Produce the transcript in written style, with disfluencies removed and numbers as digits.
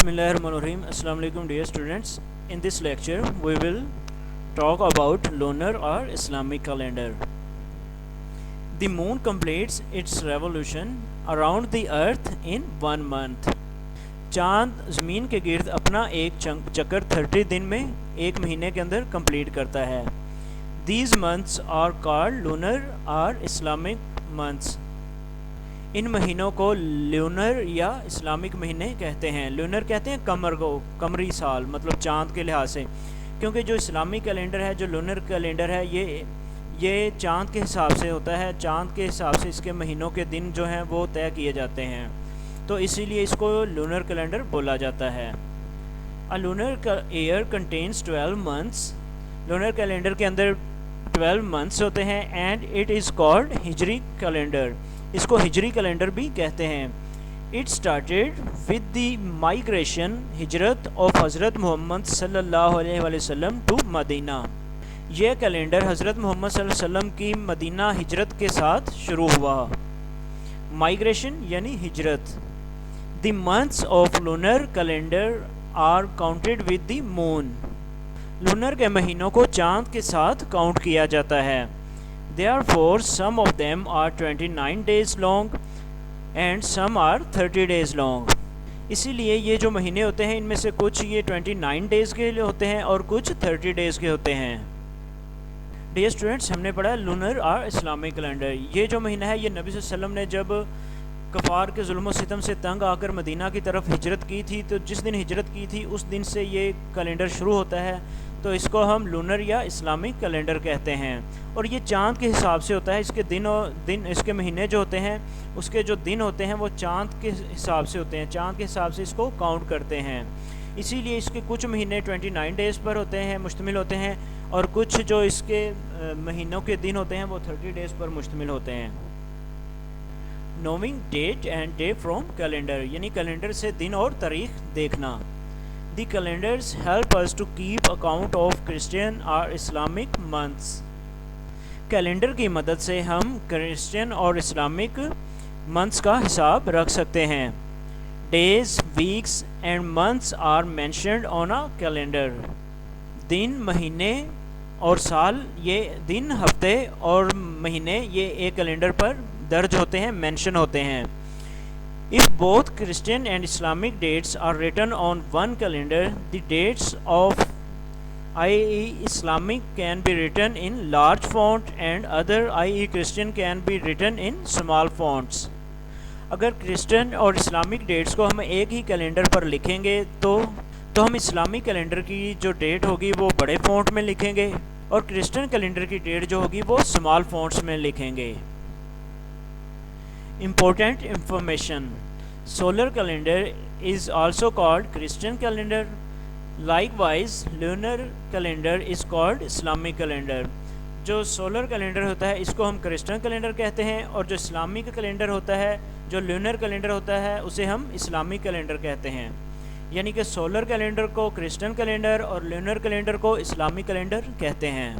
Bismillahirrahmanirrahim. Assalamu alaikum dear students. In this lecture we will talk about lunar or Islamic calendar. The moon completes its revolution around the earth in 1 month. चांद ज़मीन के गिर्द अपना एक चक्कर 30 दिन में एक महीने के अंदर कंप्लीट करता है. These months are called lunar or Islamic months. इन महीनों को लूनर या इस्लामिक महीने कहते हैं. लूनर कहते हैं कमर को, कमरी साल मतलब चाँद के लिहाज से, क्योंकि जो इस्लामिक कैलेंडर है, जो लूनर कैलेंडर है, ये चाँद के हिसाब से होता है. चाँद के हिसाब से इसके महीनों के दिन जो हैं वो तय किए जाते हैं, तो इसीलिए इसको लूनर कैलेंडर बोला जाता है. अ lunar year contains 12 months. Lunar calendar के अंदर 12 मंथ्स होते हैं. And it is called Hijri calendar. इसको हिजरी कैलेंडर भी कहते हैं. It started with the migration, हिजरत ऑफ हज़रत मोहम्मद सल्लल्लाहु अलैहि वसल्लम टू मदीना. यह कैलेंडर हज़रत मोहम्मद सल्लल्लाहु अलैहि वसल्लम की मदीना हिजरत के साथ शुरू हुआ. माइग्रेशन यानी हिजरत. The months of lunar calendar are counted with the moon. Lunar के महीनों को चाँद के साथ काउंट किया जाता है. Therefore, some of them are 29 days long and some are 30 days long. इसीलिए ये जो महीने होते हैं इनमें से कुछ ये 29 डेज़ के लिए होते हैं और कुछ 30 डेज़ के होते हैं. डियर स्टूडेंट्स, हमने पढ़ा लूनर और इस्लामिक कैलेंडर. ये जो महीना है ये नबी सल्लल्लाहु अलैहि वसल्लम ने जब कफ़ार के जुल्म सितम से तंग आकर मदीना की तरफ हिजरत की थी, तो जिस दिन हिजरत की थी उस दिन से ये कैलेंडर शुरू होता है. तो इसको हम लूनर या इस्लामिक कैलेंडर कहते हैं. और ये चाँद के हिसाब से होता है. इसके दिन इसके महीने जो होते हैं उसके जो दिन होते हैं वो चाँद के हिसाब से होते हैं. चाँद के हिसाब से इसको काउंट करते हैं. इसीलिए इसके कुछ महीने 29 डेज़ पर होते हैं, मुश्तमिल होते हैं, और कुछ जो इसके महीनों के दिन होते हैं वो 30 डेज़ पर मुश्तमिल होते हैं. Knowing date and day from calendar, यानी कैलेंडर से दिन और तारीख देखना. The calendars help us to keep account of Christian or Islamic months. Calendar की मदद से हम क्रिश्चियन और इस्लामिक मंथ्स का हिसाब रख सकते हैं. Days, weeks and months are mentioned on a calendar. दिन, महीने और साल, ये दिन, हफ्ते और महीने ये एक कैलेंडर पर दर्ज होते हैं, मेंशन होते हैं. If both Christian and Islamic dates are written on one calendar, the dates of i.e. Islamic can be written in large font and other i.e. Christian can be written in small fonts. अगर Christian और Islamic dates को हम एक ही calendar पर लिखेंगे तो हम Islamic calendar की जो डेट होगी वो बड़े फ़ॉन्ट में लिखेंगे और क्रिश्चियन कैलेंडर की डेट जो होगी वो स्मॉल फ़ॉन्ट्स में लिखेंगे. Important information. Solar calendar is also called Christian calendar. Likewise, lunar calendar is called Islamic calendar. जो सोलर कैलेंडर होता है इसको हम क्रिश्चियन कैलेंडर कहते हैं, और जो इस्लामिक कैलेंडर होता है, जो लूनर कैलेंडर होता है, उसे हम इस्लामिक कैलेंडर कहते हैं. यानी कि सोलर कैलेंडर को क्रिश्चियन कैलेंडर और लूनर कैलेंडर को इस्लामिक कैलेंडर कहते हैं.